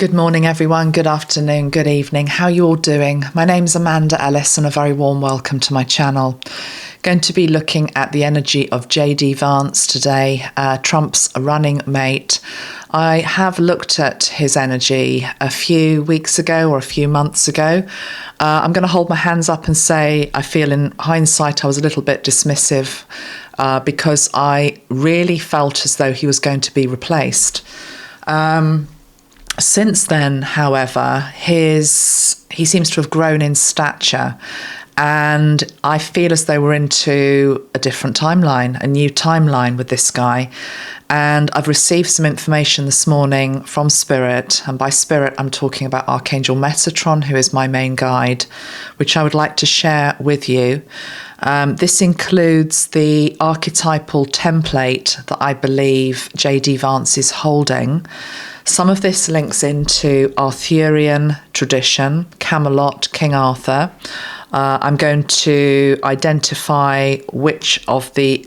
Good morning, everyone. Good afternoon, good evening. How are you all doing? My name's Amanda Ellis and a very warm welcome to my channel. Going to be looking at the energy of JD Vance today, Trump's running mate. I have looked at his energy a few weeks ago or a few months ago. I'm going to hold my hands up and say I feel in hindsight I was a little bit dismissive because I really felt as though he was going to be replaced. Since then, however, he seems to have grown in stature, and I feel as though we're into a different timeline, a new timeline with this guy. And I've received some information this morning from Spirit, and by Spirit I'm talking about Archangel Metatron, who is my main guide, which I would like to share with you. This includes the archetypal template that I believe JD Vance is holding. Some of this links into Arthurian tradition, Camelot, King Arthur. I'm going to identify which of the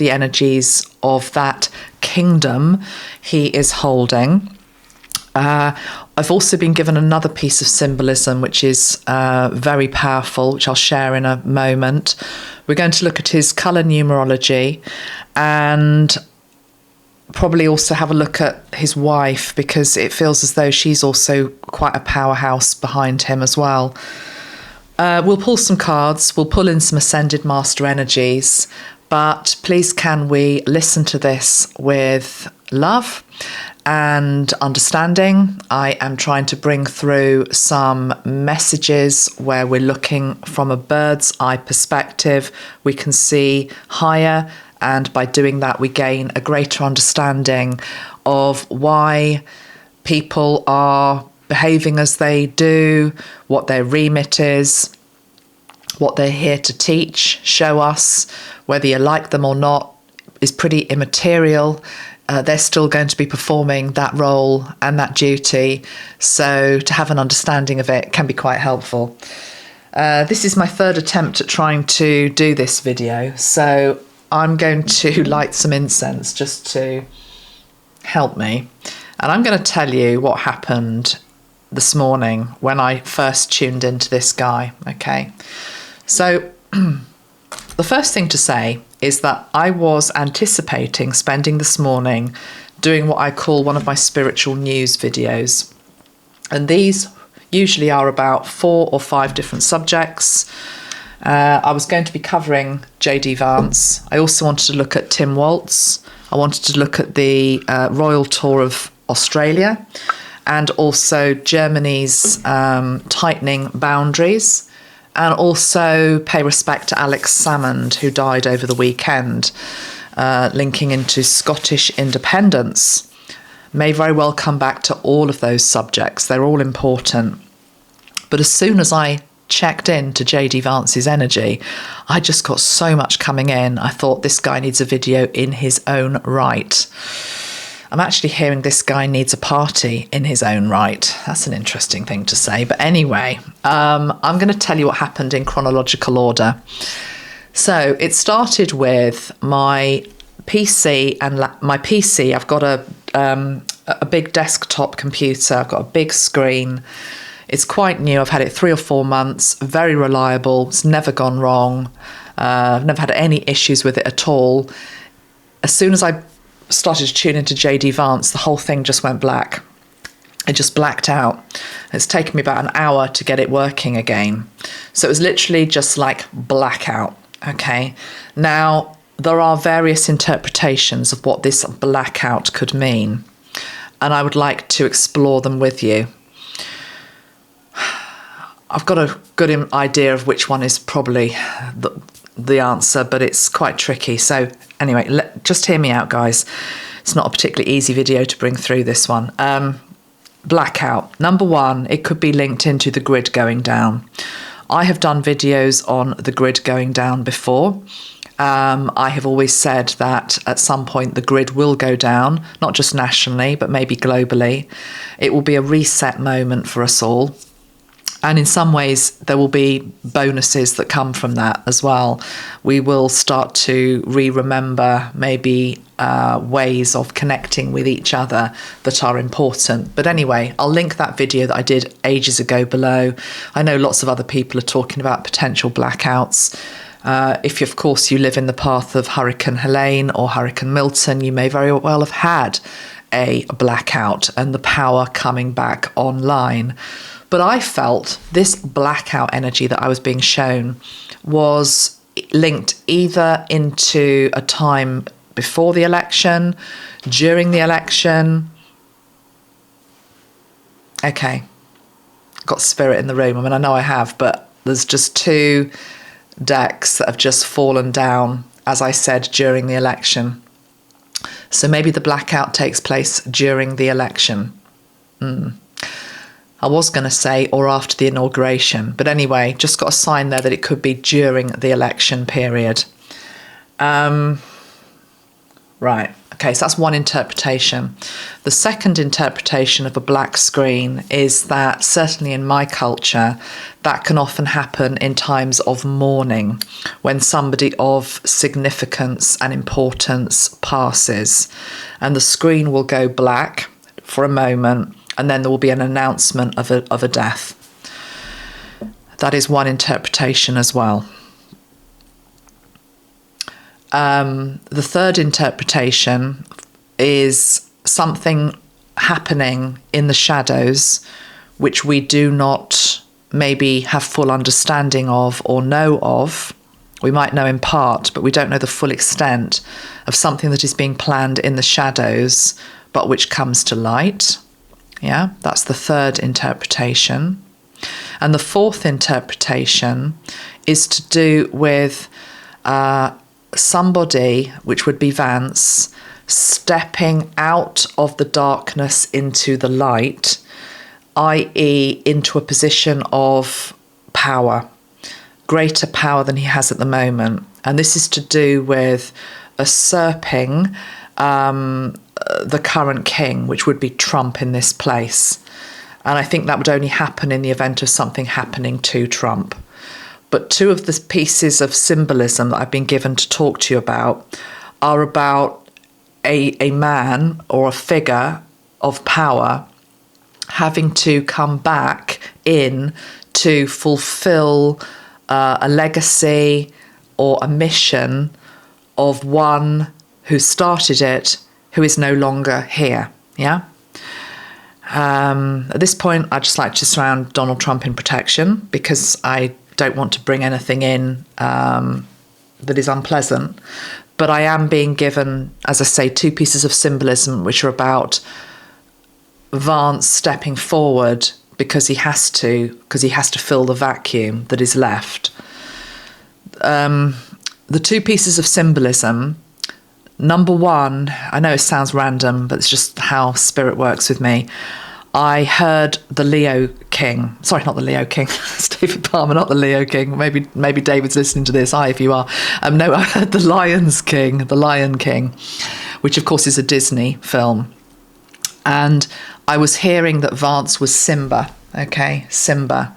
energies of that kingdom he is holding. I've also been given another piece of symbolism, which is very powerful, which I'll share in a moment. We're going to look at his colour numerology and probably also have a look at his wife, because it feels as though she's also quite a powerhouse behind him as well. We'll pull some cards, we'll pull in some Ascended Master energies, but please can we listen to this with love and understanding. I am trying to bring through some messages where we're looking from a bird's eye perspective. We can see higher, and by doing that we gain a greater understanding of why people are behaving as they do, what their remit is, what they're here to teach, show us. Whether you like them or not is pretty immaterial. They're still going to be performing that role and that duty. So to have an understanding of it can be quite helpful. This is my third attempt at trying to do this video. So I'm going to light some incense just to help me. And I'm going to tell you what happened this morning when I first tuned into this guy, okay? So the first thing to say is that I was anticipating spending this morning doing what I call one of my spiritual news videos. And these usually are about 4 or 5 different subjects. I was going to be covering JD Vance. I also wanted to look at Tim Waltz. I wanted to look at the Royal Tour of Australia, and also Germany's tightening boundaries, and also pay respect to Alex Salmond, who died over the weekend, linking into Scottish independence. May very well come back to all of those subjects. They're all important. But as soon as I checked in to JD Vance's energy, I just got so much coming in. I thought this guy needs a video in his own right. I'm actually hearing this guy needs a party in his own right. That's an interesting thing to say. But anyway, I'm going to tell you what happened in chronological order. So it started with my PC I've got a big desktop computer. I've got a big screen. It's quite new. I've had it 3 or 4 months, very reliable. It's never gone wrong. I've never had any issues with it at all. As soon as I started to tune into JD Vance, the whole thing just went black. It just blacked out. It's taken me about an hour to get it working again. So it was literally just like blackout, okay? Now, there are various interpretations of what this blackout could mean, and I would like to explore them with you. I've got a good idea of which one is probably the answer, but it's quite tricky. So anyway, just hear me out, guys. It's not a particularly easy video to bring through this one. Blackout. Number one, it could be linked into the grid going down. I have done videos on the grid going down before. I have always said that at some point the grid will go down, not just nationally, but maybe globally. It will be a reset moment for us all. And in some ways, there will be bonuses that come from that as well. We will start to remember maybe ways of connecting with each other that are important. But anyway, I'll link that video that I did ages ago below. I know lots of other people are talking about potential blackouts. If, of course, you live in the path of Hurricane Helene or Hurricane Milton, you may very well have had a blackout and the power coming back online. But I felt this blackout energy that I was being shown was linked either into a time before the election, during the election. Okay, got spirit in the room. I mean, I know I have, but there's just two decks that have just fallen down, as I said, during the election. So maybe the blackout takes place during the election. I was going to say, or after the inauguration. But anyway, just got a sign there that it could be during the election period. Right. Okay, so that's one interpretation. The second interpretation of a black screen is that, certainly in my culture, that can often happen in times of mourning, when somebody of significance and importance passes. And the screen will go black for a moment, and then there will be an announcement of a death. That is one interpretation as well. The third interpretation is something happening in the shadows which we do not maybe have full understanding of or know of. We might know in part, but we don't know the full extent of something that is being planned in the shadows, but which comes to light. Yeah, that's the third interpretation. And the fourth interpretation is to do with somebody, which would be Vance, stepping out of the darkness into the light, i.e. into a position of power, greater power than he has at the moment. And this is to do with usurping the current king, which would be Trump in this place. And I think that would only happen in the event of something happening to Trump. But two of the pieces of symbolism that I've been given to talk to you about are about a man or a figure of power having to come back in to fulfill a legacy or a mission of one who started it, who is no longer here. Yeah. At this point, I'd just like to surround Donald Trump in protection, because I don't want to bring anything in that is unpleasant. But I am being given, as I say, two pieces of symbolism which are about Vance stepping forward because he has to fill the vacuum that is left. The two pieces of symbolism. Number one, I know it sounds random, but it's just how spirit works with me. I heard the Leo King. Sorry, not the Leo King. It's David Palmer, not the Leo King. Maybe David's listening to this. Hi, if you are. No, I heard the Lion King, which of course is a Disney film. And I was hearing that Vance was Simba. Okay, Simba.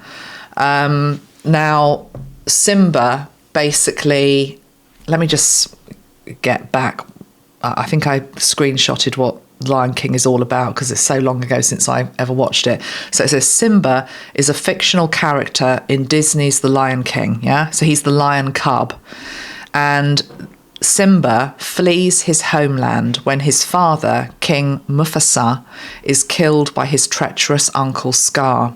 Now, Simba basically, let me just get back. I think I screenshotted what Lion King is all about, because it's so long ago since I ever watched it. So it says Simba is a fictional character in Disney's The Lion King. Yeah, so he's the lion cub, and Simba flees his homeland when his father, King Mufasa, is killed by his treacherous uncle Scar.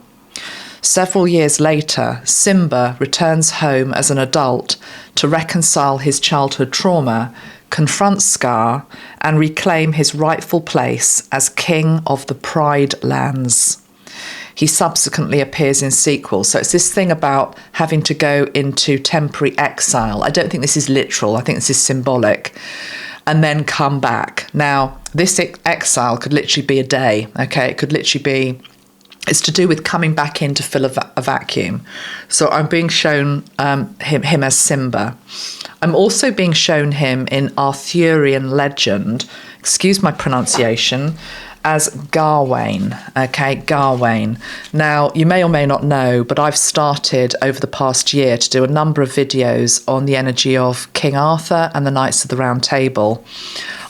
Several years later, Simba returns home as an adult to reconcile his childhood trauma, confront Scar, and reclaim his rightful place as king of the Pride Lands. He subsequently appears in sequels. So it's this thing about having to go into temporary exile. I don't think this is literal. I think this is symbolic. And then come back. Now, this exile could literally be a day. Okay, it could literally be... It's to do with coming back in to fill a vacuum. So I'm being shown him as Simba. I'm also being shown him in Arthurian legend, excuse my pronunciation, as Gawain. Okay, Gawain. Now, you may or may not know, but I've started over the past year to do a number of videos on the energy of King Arthur and the Knights of the Round Table.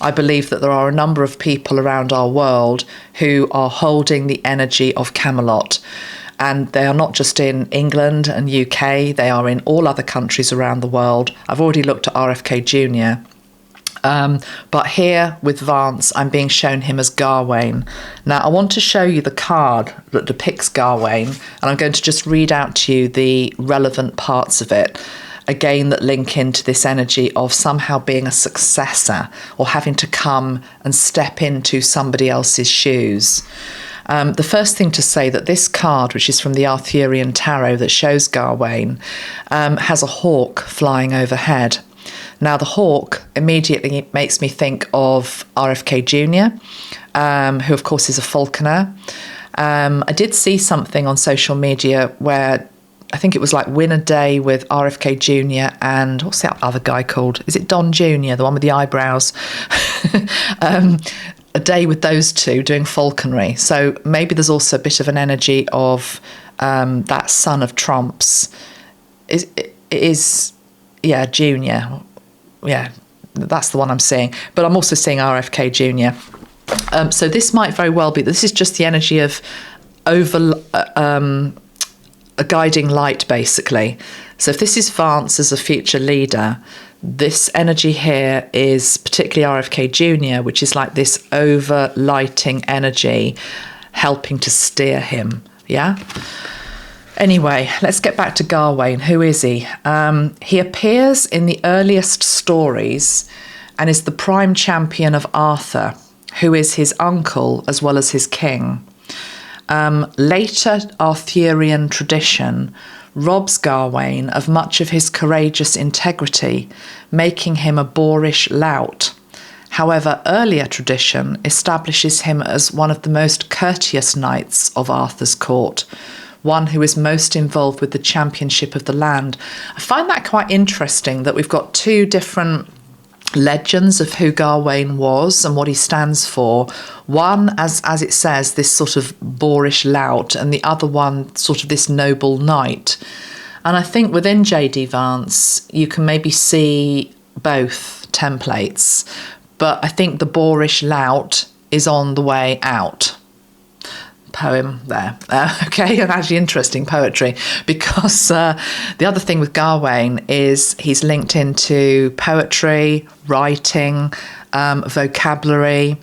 I believe that there are a number of people around our world who are holding the energy of Camelot. And they are not just in England and UK, they are in all other countries around the world. I've already looked at RFK Jr., but here with Vance, I'm being shown him as Gawain. Now, I want to show you the card that depicts Gawain, and I'm going to just read out to you the relevant parts of it, again, that link into this energy of somehow being a successor or having to come and step into somebody else's shoes. The first thing to say that this card, which is from the Arthurian Tarot that shows Gawain, has a hawk flying overhead. Now, the hawk immediately makes me think of RFK Jr., who, of course, is a falconer. I did see something on social media where I think it was like Win a Day with RFK Jr. and what's that other guy called? Is it Don Jr., the one with the eyebrows? A day with those two doing falconry. So maybe there's also a bit of an energy of that son of Trump's. Junior. Yeah, that's the one I'm seeing. But I'm also seeing RFK Jr. So this might very well be, this is just the energy of a guiding light, basically. So if this is Vance as a future leader, this energy here is particularly RFK Jr., which is like this over-lighting energy helping to steer him, yeah? Anyway, let's get back to Gawain. Who is he? He appears in the earliest stories and is the prime champion of Arthur, who is his uncle as well as his king. Later Arthurian tradition robs Gawain of much of his courageous integrity, making him a boorish lout. However, earlier tradition establishes him as one of the most courteous knights of Arthur's court, one who is most involved with the championship of the land. I find that quite interesting that we've got two different legends of who Gawain was and what he stands for. One, as it says, this sort of boorish lout, and the other one, sort of this noble knight. And I think within JD Vance, you can maybe see both templates, but I think the boorish lout is on the way out. Poem there. Okay, and actually interesting poetry, because the other thing with Gawain is he's linked into poetry, writing, vocabulary,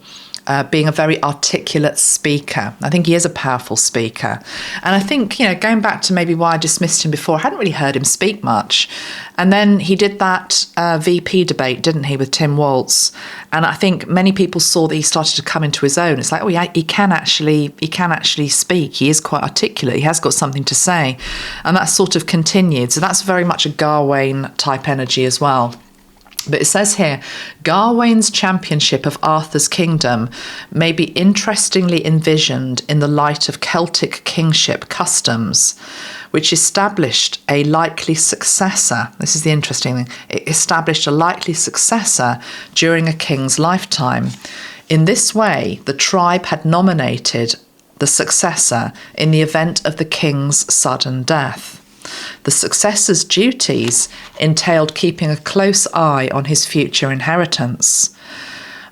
being a very articulate speaker. I think he is a powerful speaker. And I think, going back to maybe why I dismissed him before, I hadn't really heard him speak much. And then he did that VP debate, didn't he, with Tim Waltz? And I think many people saw that he started to come into his own. It's like, oh yeah, he can actually speak. He is quite articulate. He has got something to say. And that sort of continued. So that's very much a Gawain type energy as well. But it says here, Gawain's championship of Arthur's kingdom may be interestingly envisioned in the light of Celtic kingship customs, which established a likely successor. This is the interesting thing. It established a likely successor during a king's lifetime. In this way, the tribe had nominated the successor in the event of the king's sudden death. The successor's duties entailed keeping a close eye on his future inheritance.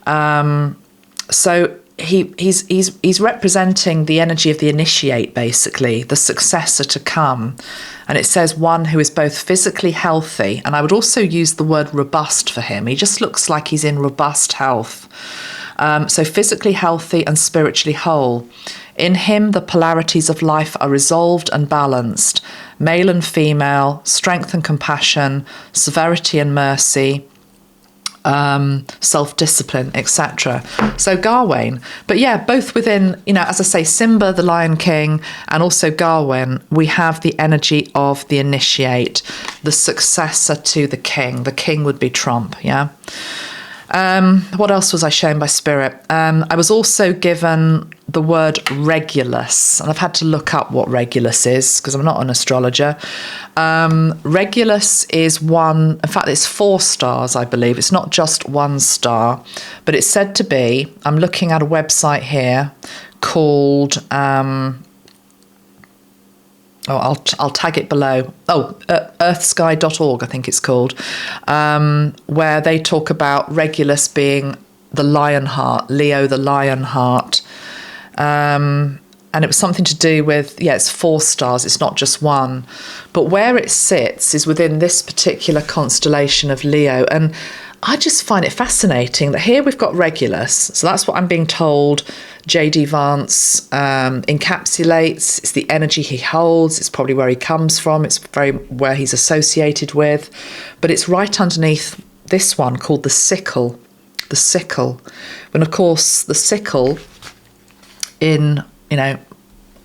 So he's representing the energy of the initiate, basically, the successor to come. And it says one who is both physically healthy, and I would also use the word robust for him. He just looks like he's in robust health. So physically healthy and spiritually whole. In him, the polarities of life are resolved and balanced. Male and female, strength and compassion, severity and mercy, self-discipline, etc. So Gawain. But yeah, both within, as I say, Simba, the Lion King, and also Gawain, we have the energy of the initiate, the successor to the king. The king would be Trump, yeah? What else was I shown by Spirit? I was also given the word Regulus, and I've had to look up what Regulus is because I'm not an astrologer. Regulus is one, in fact, it's 4 stars, I believe. It's not just 1 star, but it's said to be, I'm looking at a website here called, I'll tag it below. Earthsky.org, I think it's called, where they talk about Regulus being the Lionheart, Leo the Lionheart. And it was something to do with, it's 4 stars, it's not just 1. But where it sits is within this particular constellation of Leo. And I just find it fascinating that here we've got Regulus. So that's what I'm being told JD Vance encapsulates. It's the energy he holds. It's probably where he comes from. It's very where he's associated with. But it's right underneath this one called the sickle. The sickle. And of course, the sickle in,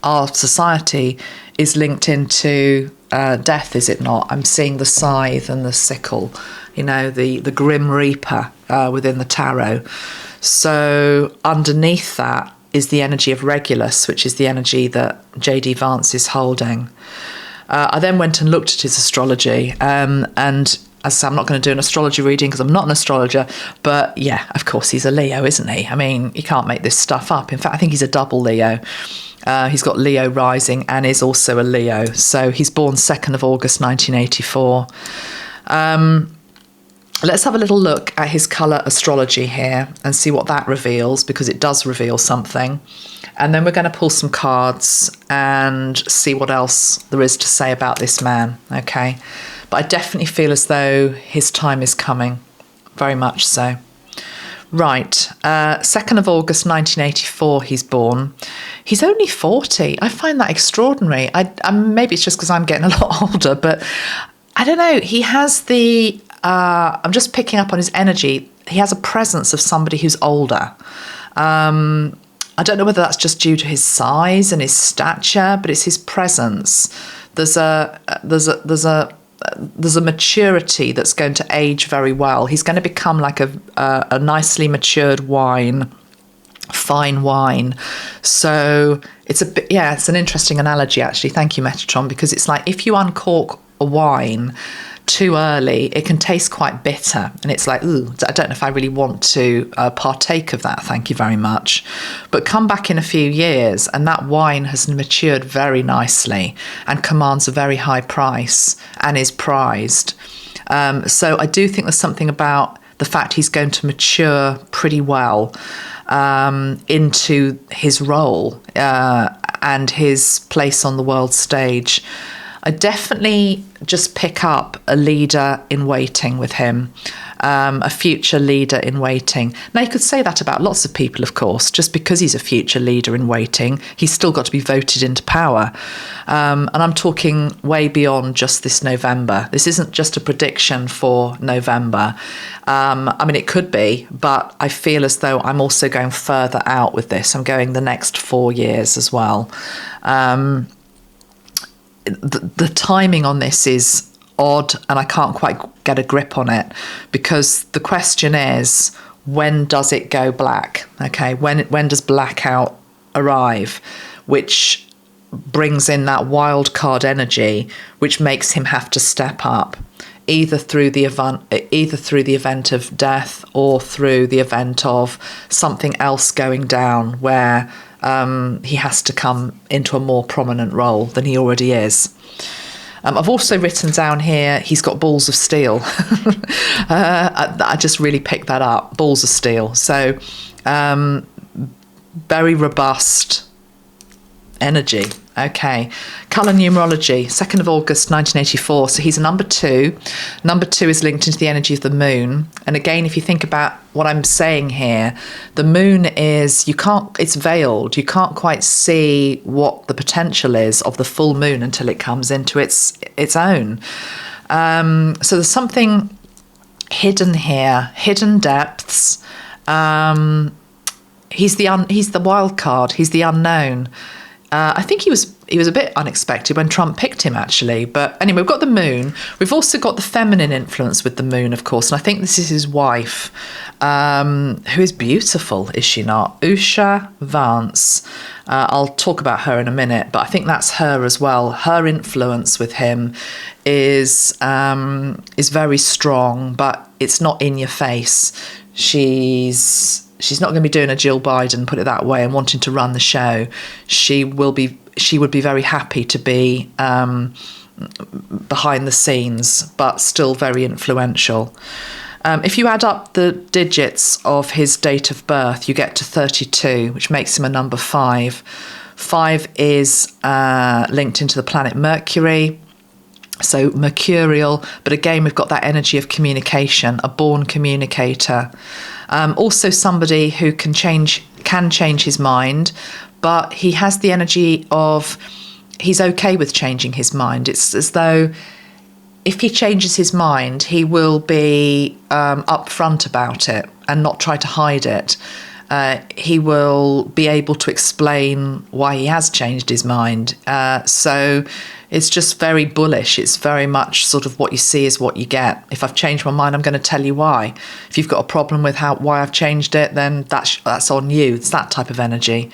our society is linked into death, is it not? I'm seeing the scythe and the sickle, the grim reaper within the tarot. So underneath that is the energy of Regulus, which is the energy that JD Vance is holding. I then went and looked at his astrology, and as I say, I'm not going to do an astrology reading because I'm not an astrologer, but yeah, of course he's a Leo, isn't he? I mean, you can't make this stuff up. In fact, I think he's a double Leo. He's got Leo rising and is also a Leo. So he's born 2nd of August 1984. Let's have a little look at his colour astrology here and see what that reveals, because it does reveal something. And then we're going to pull some cards and see what else there is to say about this man, okay? But I definitely feel as though his time is coming, very much so. Right, 2nd of August 1984 he's born. He's only 40. I find that extraordinary. Maybe it's just because I'm getting a lot older, but I don't know. He has the... I'm just picking up on his energy. He has a presence of somebody who's older. I don't know whether that's just due to his size and his stature, but it's his presence. There's a maturity that's going to age very well. He's going to become like a nicely matured wine, fine wine. So it's it's an interesting analogy actually. Thank you, Metatron, because it's like if you uncork a wine too early, it can taste quite bitter, and it's like, ooh, I don't know if I really want to partake of that, thank you very much. But come back in a few years and that wine has matured very nicely and commands a very high price and is prized. So I do think there's something about the fact he's going to mature pretty well into his role and his place on the world stage. I definitely just pick up a leader in waiting with him, a future leader in waiting. Now, you could say that about lots of people, of course. Just because he's a future leader in waiting, he's still got to be voted into power. And I'm talking way beyond just this November. This isn't just a prediction for November. I mean, it could be, but I feel as though I'm also going further out with this. I'm going the next 4 years as well. The timing on this is odd, and I can't quite get a grip on it, because the question is, when does it go black? Okay, when does blackout arrive, which brings in that wild card energy, which makes him have to step up, either through the event of death or through the event of something else going down, where he has to come into a more prominent role than he already is. I've also written down here, he's got balls of steel. I just really picked that up, balls of steel. So very robust energy. Okay, Colour Numerology, 2nd of August 1984. So he's a number 2. Number 2 is linked into the energy of the moon. And again, if you think about what I'm saying here, the moon is, it's veiled. You can't quite see what the potential is of the full moon until it comes into its own. So there's something hidden here, hidden depths. He's the wild card. He's the unknown. I think he was a bit unexpected when Trump picked him, actually. But anyway, we've got the moon. We've also got the feminine influence with the moon, of course. And I think this is his wife, who is beautiful, is she not? JD Vance. I'll talk about her in a minute, but I think that's her as well. Her influence with him is very strong, but it's not in your face. She's not going to be doing a Jill Biden, put it that way, and wanting to run the show. She would be very happy to be behind the scenes, but still very influential. If you add up the digits of his date of birth, you get to 32, which makes him a number 5. 5 is linked into the planet Mercury, so mercurial, but again, we've got that energy of communication, a born communicator. Also somebody who can change his mind, but he has the energy of he's okay with changing his mind. It's as though if he changes his mind, he will be upfront about it and not try to hide it. He will be able to explain why he has changed his mind. So it's just very bullish. It's very much sort of what you see is what you get. If I've changed my mind, I'm going to tell you why. If you've got a problem with why I've changed it, then that's on you. It's that type of energy.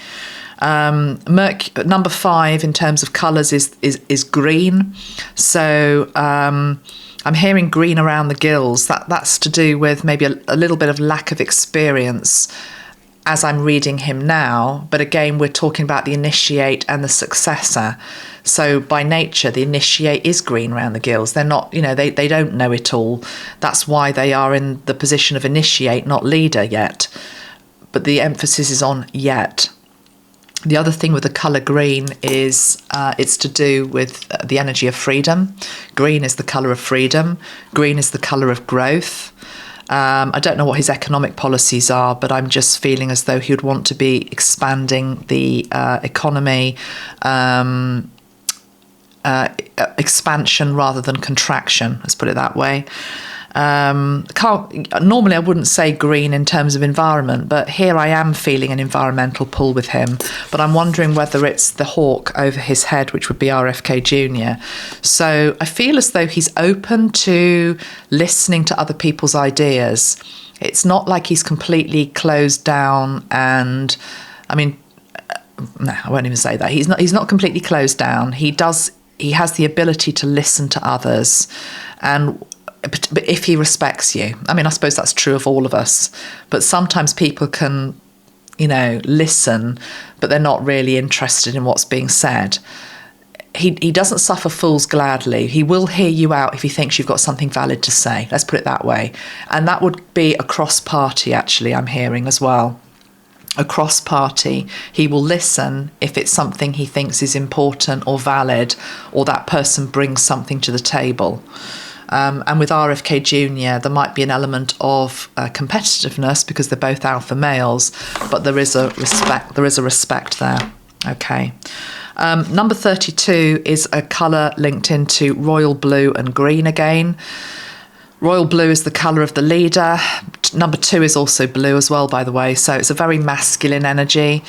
Number 5 in terms of colours is green. So I'm hearing green around the gills. That's to do with maybe a little bit of lack of experience as I'm reading him now. But again, we're talking about the initiate and the successor. So by nature, the initiate is green around the gills. They're not, they don't know it all. That's why they are in the position of initiate, not leader yet. But the emphasis is on yet. The other thing with the colour green is it's to do with the energy of freedom. Green is the colour of freedom. Green is the colour of growth. I don't know what his economic policies are, but I'm just feeling as though he would want to be expanding the economy, expansion rather than contraction, let's put it that way. Normally I wouldn't say green in terms of environment, but here I am feeling an environmental pull with him. But I'm wondering whether it's the hawk over his head, which would be RFK Jr. So I feel as though he's open to listening to other people's ideas. It's not like he's completely closed down and, no, I won't even say that. He's not completely closed down. He has the ability to listen to others, but if he respects you, I suppose that's true of all of us, but sometimes people can, listen, but they're not really interested in what's being said. He doesn't suffer fools gladly. He will hear you out if he thinks you've got something valid to say. Let's put it that way. And that would be across party, actually, I'm hearing as well. Across party, he will listen if it's something he thinks is important or valid, or that person brings something to the table. And with RFK Jr., there might be an element of competitiveness because they're both alpha males, but there is a respect. There is a respect there. Okay. Number 32 is a colour linked into royal blue and green again. Royal blue is the colour of the leader. Number 2 is also blue as well, by the way. So it's a very masculine energy.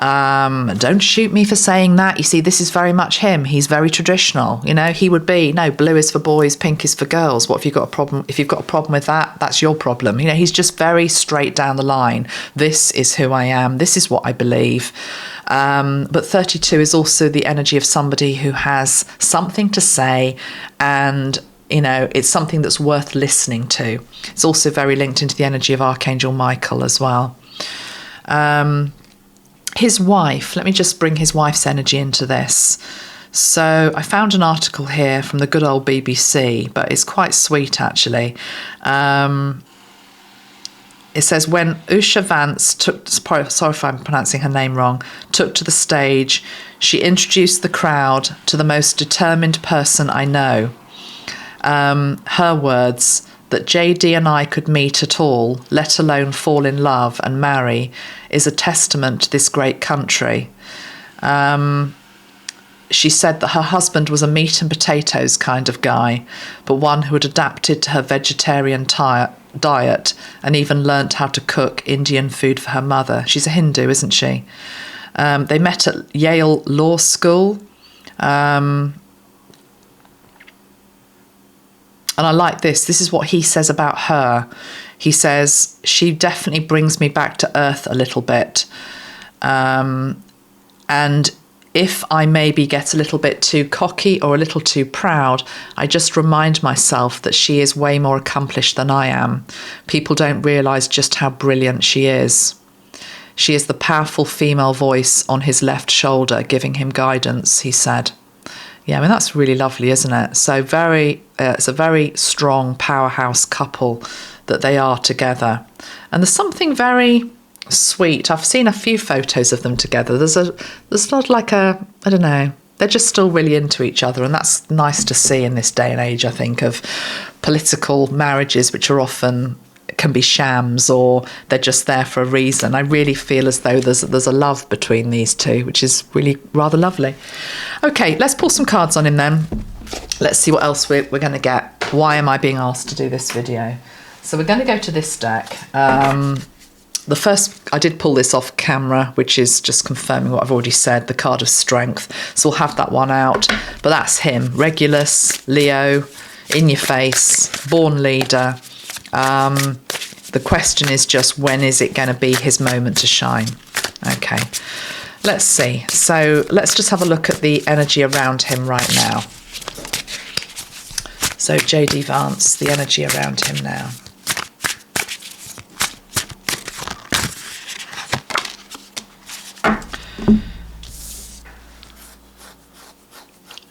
Don't shoot me for saying that. You see, this is very much him. He's very traditional. He would be, no, blue is for boys, pink is for girls. What if you've got a problem? If you've got a problem with that, that's your problem. He's just very straight down the line. This is who I am. This is what I believe. But 32 is also the energy of somebody who has something to say, and it's something that's worth listening to. It's also very linked into the energy of Archangel Michael as well. His wife, let me just bring his wife's energy into this. So I found an article here from the good old BBC, but it's quite sweet, actually. It says, when Usha Vance sorry if I'm pronouncing her name wrong, took to the stage, she introduced the crowd to the most determined person I know. Her words, that JD and I could meet at all, let alone fall in love and marry, is a testament to this great country. She said that her husband was a meat and potatoes kind of guy, but one who had adapted to her vegetarian diet and even learnt how to cook Indian food for her mother. She's a Hindu, isn't she? They met at Yale Law School. And I like this. This is what he says about her. He says, she definitely brings me back to earth a little bit. And if I maybe get a little bit too cocky or a little too proud, I just remind myself that she is way more accomplished than I am. People don't realise just how brilliant she is. She is the powerful female voice on his left shoulder, giving him guidance, he said. Yeah, I mean, that's really lovely, isn't it? So it's a very strong powerhouse couple that they are together. And there's something very sweet. I've seen a few photos of them together. There's not like I don't know, they're just still really into each other. And that's nice to see in this day and age, I think, of political marriages, which are often can be shams or they're just there for a reason. I really feel as though there's a love between these two, which is really rather lovely. Okay, let's pull some cards on him then. Let's see what else we're going to get. Why am I being asked to do this video? So we're going to go to this deck. The first, I did pull this off camera, which is just confirming what I've already said, the card of strength. So we'll have that one out. But that's him, Regulus, Leo, in your face, born leader. The question is just, when is it going to be his moment to shine? Okay, let's see. So let's just have a look at the energy around him right now. So JD Vance, the energy around him now.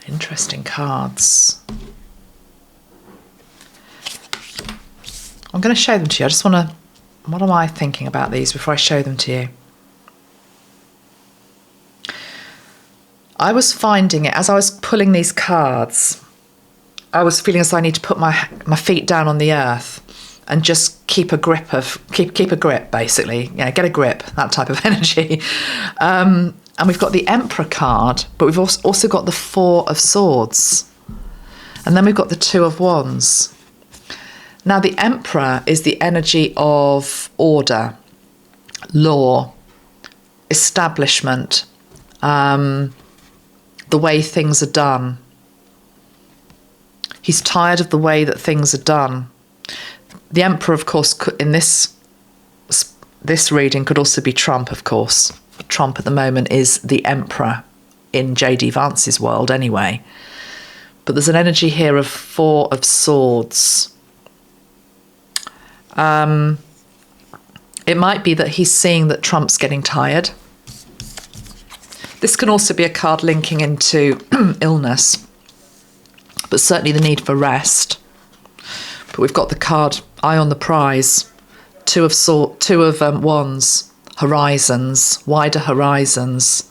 Interesting cards. I'm going to show them to you. I just want to... What am I thinking about these before I show them to you? I was finding it, as I was pulling these cards, I was feeling as though I need to put my feet down on the earth and just keep a grip, basically. Yeah, get a grip, that type of energy. And we've got the Emperor card, but we've also got the Four of Swords. And then we've got the Two of Wands. Now, the Emperor is the energy of order, law, establishment, the way things are done. He's tired of the way that things are done. The Emperor, of course, in this reading could also be Trump, of course. Trump at the moment is the Emperor in JD Vance's world anyway. But there's an energy here of Four of Swords. It might be that he's seeing that Trump's getting tired. This can also be a card linking into illness, but certainly the need for rest. But we've got the card Eye on the Prize, Two of Wands, horizons, wider horizons.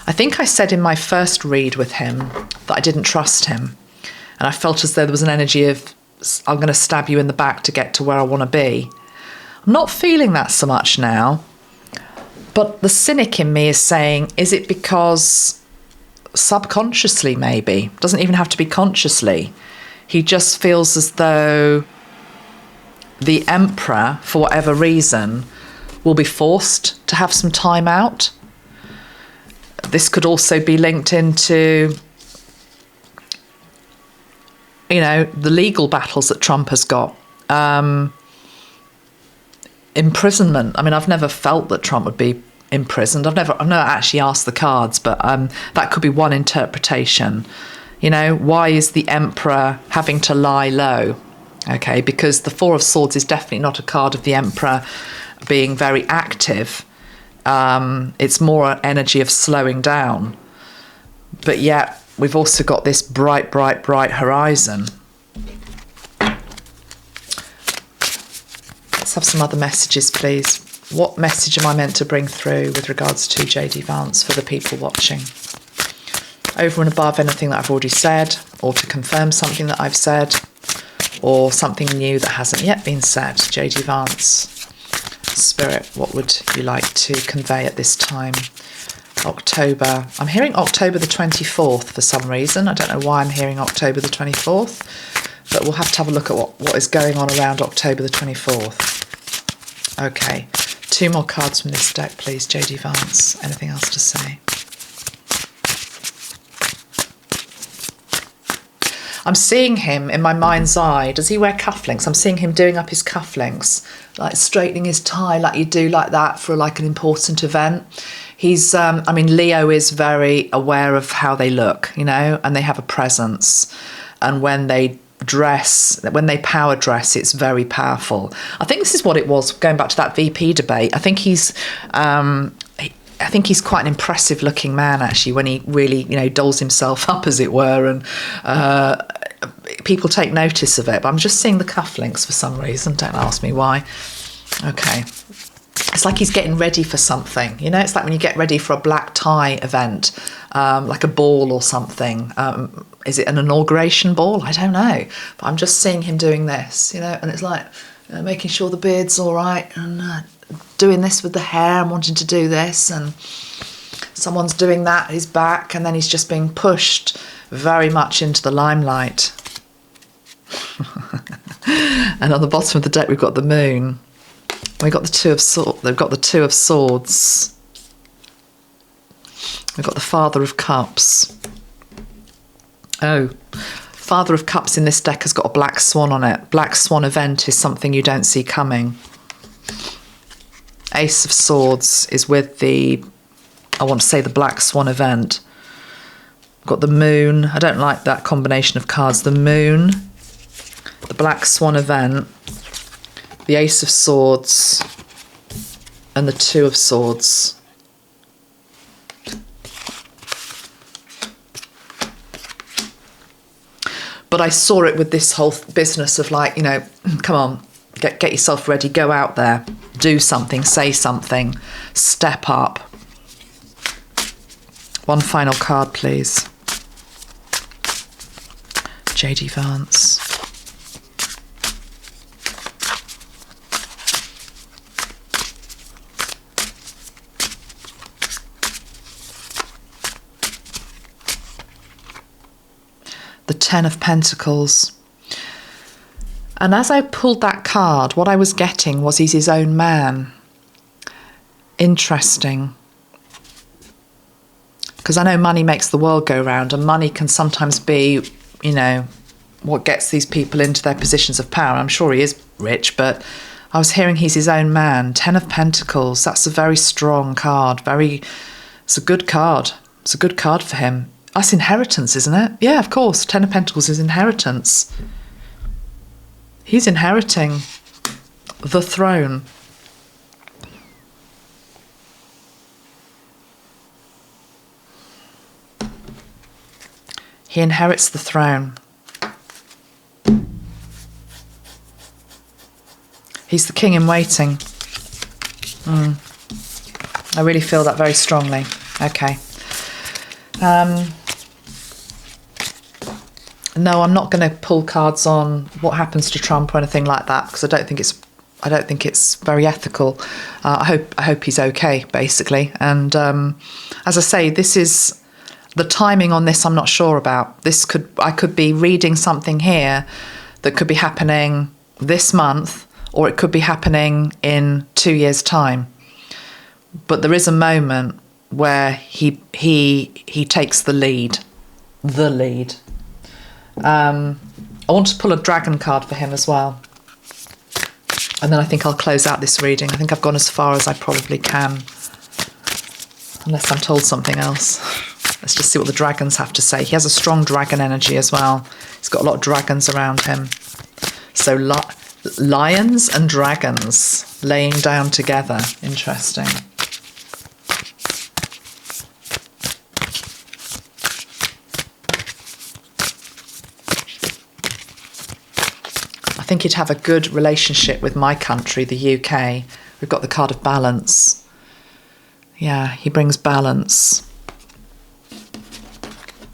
I think I said in my first read with him that I didn't trust him, and I felt as though there was an energy of, I'm going to stab you in the back to get to where I want to be. I'm not feeling that so much now, but the cynic in me is saying, is it because subconsciously maybe, doesn't even have to be consciously, he just feels as though the Emperor, for whatever reason, will be forced to have some time out. This could also be linked into, you know, the legal battles that Trump has got. Imprisonment. I mean, I've never felt that Trump would be imprisoned. I've never actually asked the cards, but that could be one interpretation. You know, why is the Emperor having to lie low? Okay, because the Four of Swords is definitely not a card of the Emperor being very active. It's more an energy of slowing down. But yet, we've also got this bright, bright, bright horizon. Let's have some other messages, please. What message am I meant to bring through with regards to JD Vance for the people watching? Over and above anything that I've already said, or to confirm something that I've said, or something new that hasn't yet been said. JD Vance, Spirit, what would you like to convey at this time? October. I'm hearing October the 24th for some reason. I don't know why I'm hearing October the 24th, but we'll have to have a look at what is going on around October the 24th. Okay. 2 more cards from this deck, please, JD Vance. Anything else to say? I'm seeing him in my mind's eye. Does he wear cufflinks? I'm seeing him doing up his cufflinks, like straightening his tie, like you do like that for like an important event. He's, I mean, Leo is very aware of how they look, you know, and they have a presence. And when they dress, when they power dress, it's very powerful. I think this is what it was, going back to that VP debate. I think he's quite an impressive looking man, actually, when he really, you know, dolls himself up, as it were, and people take notice of it. But I'm just seeing the cufflinks for some reason. Don't ask me why. Okay. It's like he's getting ready for something, you know. It's like when you get ready for a black tie event, like a ball or something. Is it an inauguration ball? I don't know. But I'm just seeing him doing this, you know, and it's like making sure the beard's all right, and doing this with the hair and wanting to do this, and someone's doing that at his back, and then he's just being pushed very much into the limelight. And on the bottom of the deck we've got the moon. We've got the two of swords. They've got the 2 of swords. We've got the Father of Cups. Oh, Father of Cups in this deck has got a black swan on it. Black swan event is something you don't see coming. Ace of Swords is with the, I want to say, the black swan event. We've got the moon. I don't like that combination of cards. The moon, the black swan event, the Ace of Swords, and the 2 of Swords. But I saw it with this whole business of, like, you know, come on, get yourself ready, go out there, do something, say something, step up. One final card, please. JD Vance. The 10 of Pentacles. And as I pulled that card, what I was getting was he's his own man. Interesting. Because I know money makes the world go round, and money can sometimes be, you know, what gets these people into their positions of power. I'm sure he is rich, but I was hearing he's his own man. 10 of Pentacles. That's a very strong card. It's a good card. It's a good card for him. That's inheritance, isn't it? Yeah, of course. 10 of Pentacles is inheritance. He's inheriting the throne. He inherits the throne. He's the king in waiting. I really feel that very strongly. Okay. No, I'm not going to pull cards on what happens to Trump or anything like that, because I don't think it's very ethical. I hope he's okay, basically. And as I say, this is the timing on this. I'm not sure about. I could be reading something here that could be happening this month, or it could be happening in 2 years' time. But there is a moment where he takes the lead. The lead. I want to pull a dragon card for him as well. And then I think I'll close out this reading. I think I've gone as far as I probably can. Unless I'm told something else. Let's just see what the dragons have to say. He has a strong dragon energy as well. He's got a lot of dragons around him. So lions and dragons laying down together. Interesting. I think he'd have a good relationship with my country, the UK. We've got the card of balance. Yeah, he brings balance.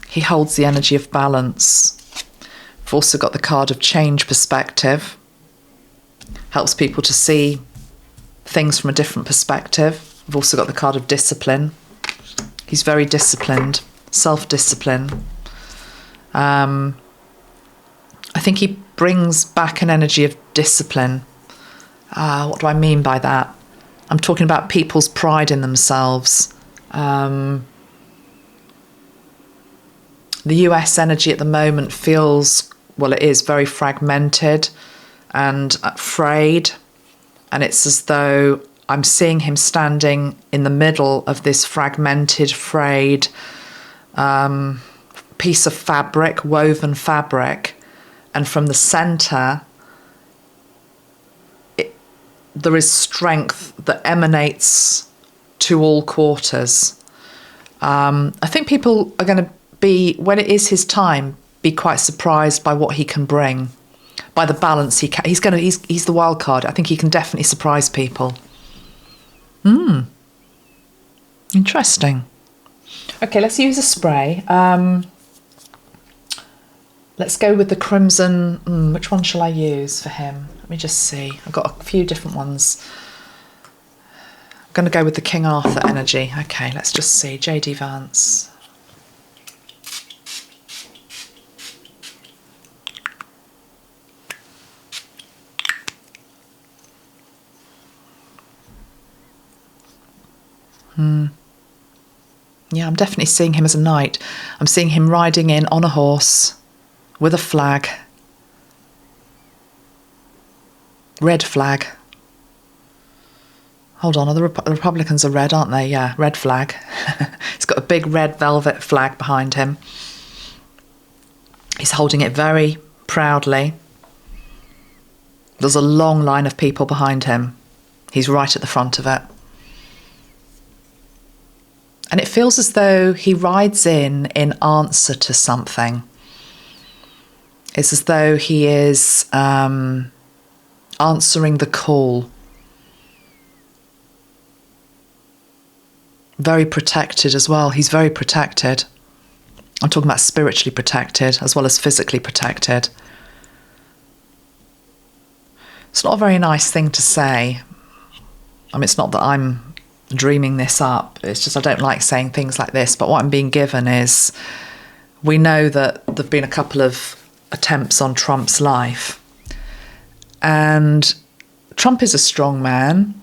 He holds the energy of balance. We've also got the card of change perspective. Helps people to see things from a different perspective. We've also got the card of discipline. He's very disciplined, self-discipline. I think he brings back an energy of discipline. What do I mean by that? I'm talking about people's pride in themselves. The US energy at the moment feels, well, it is very fragmented and frayed. And it's as though I'm seeing him standing in the middle of this fragmented, frayed piece of fabric, woven fabric. And from the centre, there is strength that emanates to all quarters. I think people are going to be, when it is his time, be quite surprised by what he can bring, by the balance he can. He's the wild card. I think he can definitely surprise people. Interesting. Okay, let's use a spray. Let's go with the crimson. Which one shall I use for him? Let me just see. I've got a few different ones. I'm going to go with the King Arthur energy. Okay, let's just see. JD Vance. Yeah, I'm definitely seeing him as a knight. I'm seeing him riding in on a horse with a flag. Red flag. Hold on, the Republicans are red, aren't they? Yeah, red flag. He's got a big red velvet flag behind him. He's holding it very proudly. There's a long line of people behind him. He's right at the front of it. And it feels as though he rides in answer to something. It's as though he is answering the call. Very protected as well. He's very protected. I'm talking about spiritually protected as well as physically protected. It's not a very nice thing to say. I mean, it's not that I'm dreaming this up. It's just I don't like saying things like this. But what I'm being given is, we know that there have been a couple of attempts on Trump's life. And Trump is a strong man,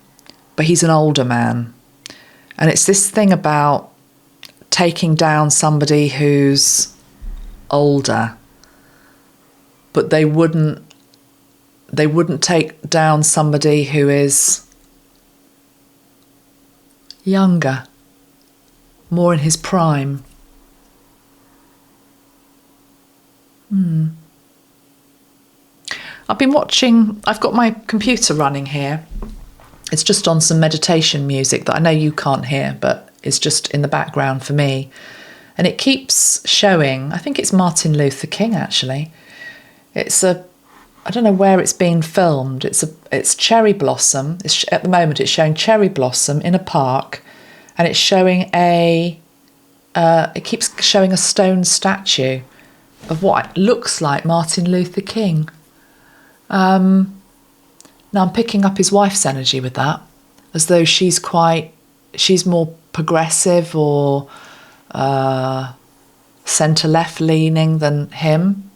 but he's an older man. And it's this thing about taking down somebody who's older, but they wouldn't take down somebody who is younger, more in his prime. I've been watching, I've got my computer running here. It's just on some meditation music that I know you can't hear, but it's just in the background for me. And it keeps showing, I think it's Martin Luther King actually. I don't know where it's been filmed. It's cherry blossom. At the moment it's showing cherry blossom in a park, and it's showing it keeps showing a stone statue of what looks like Martin Luther King. Now I'm picking up his wife's energy with that, as though she's more progressive or centre-left leaning than him.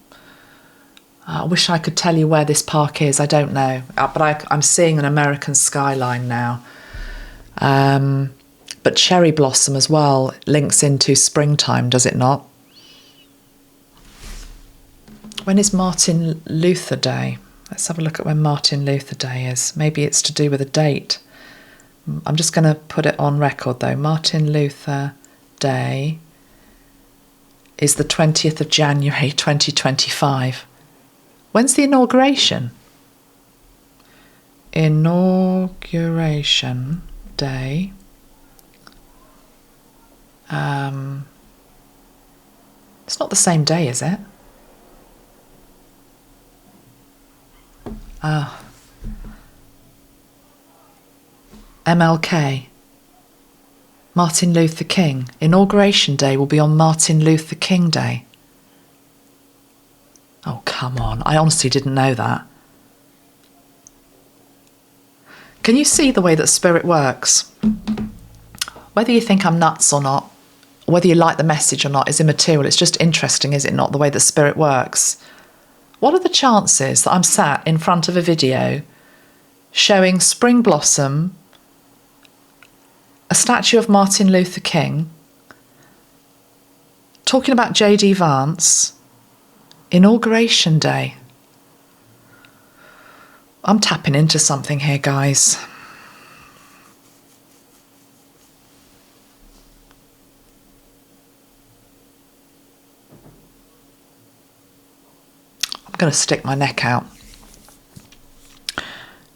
I wish I could tell you where this park is. I don't know. But I'm seeing an American skyline now. But cherry blossom as well links into springtime, does it not? When is Martin Luther Day? Let's have a look at when Martin Luther Day is. Maybe it's to do with a date. I'm just going to put it on record though. Martin Luther Day is the 20th of January 2025. When's the inauguration? Inauguration Day. It's not the same day, is it? MLK. Martin Luther King. Inauguration Day will be on Martin Luther King Day. Oh, come on. I honestly didn't know that. Can you see the way that spirit works? Whether you think I'm nuts or not, whether you like the message or not, is immaterial. It's just interesting, is it not, the way that spirit works? What are the chances that I'm sat in front of a video showing spring blossom a statue of Martin Luther King, talking about JD Vance, Inauguration Day. I'm tapping into something here, guys. I'm going to stick my neck out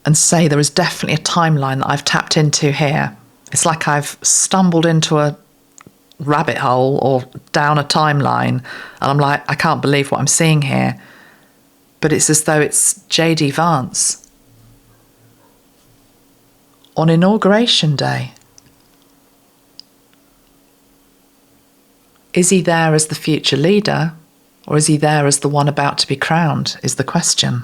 and say there is definitely a timeline that I've tapped into here. It's like I've stumbled into a rabbit hole or down a timeline, and I'm like, I can't believe what I'm seeing here. But it's as though it's JD Vance on Inauguration Day. Is he there as the future leader, or is he there as the one about to be crowned, is the question.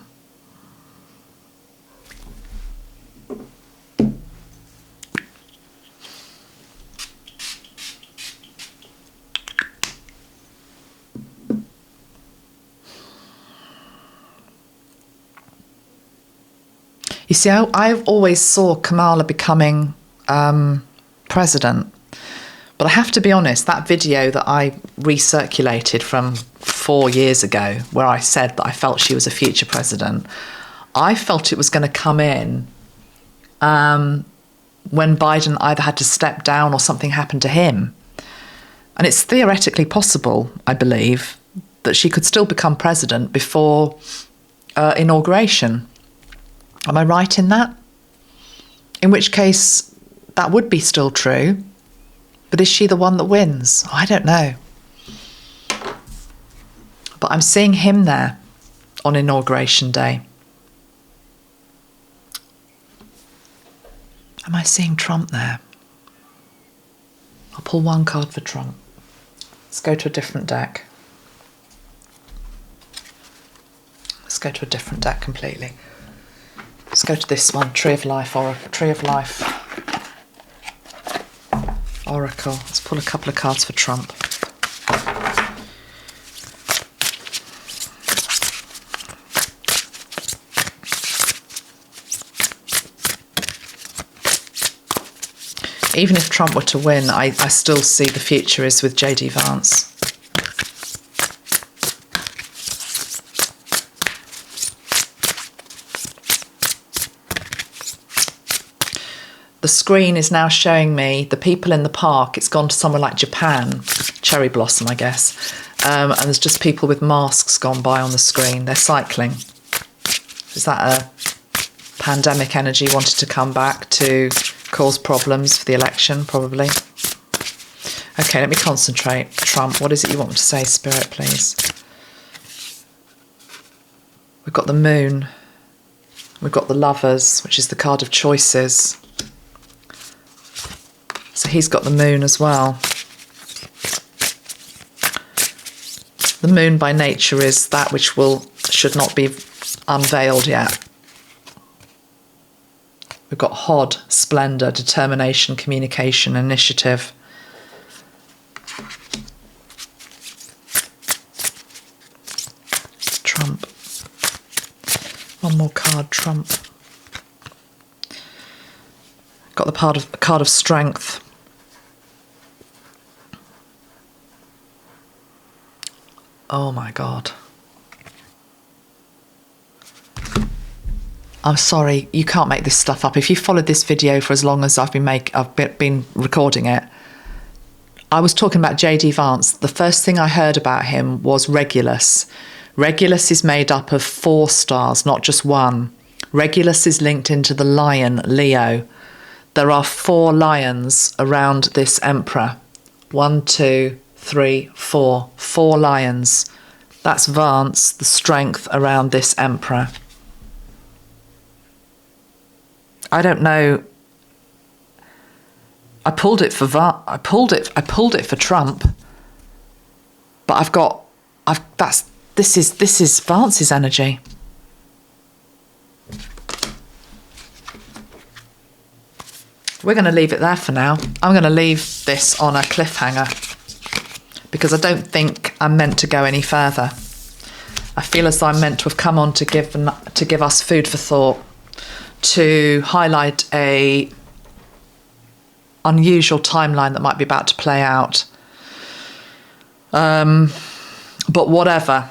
You see, I've always saw Kamala becoming president. But I have to be honest, that video that I recirculated from 4 years ago, where I said that I felt she was a future president, I felt it was going to come in when Biden either had to step down or something happened to him. And it's theoretically possible, I believe, that she could still become president before inauguration. Am I right in that? In which case, that would be still true. But is she the one that wins? I don't know. But I'm seeing him there on Inauguration Day. Am I seeing Trump there? I'll pull one card for Trump. Let's go to a different deck. Let's go to a different deck completely. Let's go to this one, Tree of Life, Tree of Life Oracle. Let's pull a couple of cards for Trump. Even if Trump were to win, I still see the future is with JD Vance. The screen is now showing me the people in the park. It's gone to somewhere like Japan, cherry blossom, I guess. And there's just people with masks gone by on the screen. They're cycling. Is that a pandemic energy wanted to come back to cause problems for the election? Probably. Okay, let me concentrate. Trump, what is it you want me to say, Spirit, please? We've got the Moon. We've got the Lovers, which is the card of choices. So he's got the Moon as well. The Moon by nature is that which should not be unveiled yet. We've got Hod, Splendour, Determination, Communication, Initiative. Trump. One more card, Trump. Got the card of Strength. Oh my God. I'm sorry, you can't make this stuff up. If you followed this video for as long as I've been recording it, I was talking about JD Vance. The first thing I heard about him was Regulus. Regulus is made up of 4 stars, not just one. Regulus is linked into the lion, Leo. There are 4 lions around this emperor. 1, 2, 3, 4. 4 lions. That's Vance, the strength around this emperor. I don't know. I pulled it for Trump. But this is Vance's energy. We're going to leave it there for now. I'm going to leave this on a cliffhanger because I don't think I'm meant to go any further. I feel as though I'm meant to have come on to give us food for thought, to highlight a unusual timeline that might be about to play out. But whatever,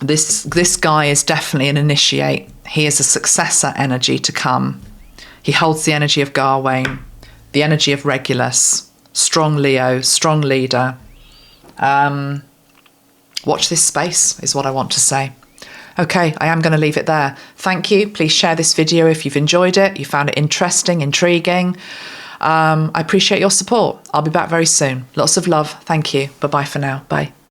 this guy is definitely an initiate. He is a successor energy to come. He holds the energy of Gawain, the energy of Regulus, strong Leo, strong leader. Watch this space is what I want to say. Okay, I am going to leave it there. Thank you. Please share this video if you've enjoyed it, you found it interesting, intriguing. I appreciate your support. I'll be back very soon. Lots of love. Thank you. Bye-bye for now. Bye.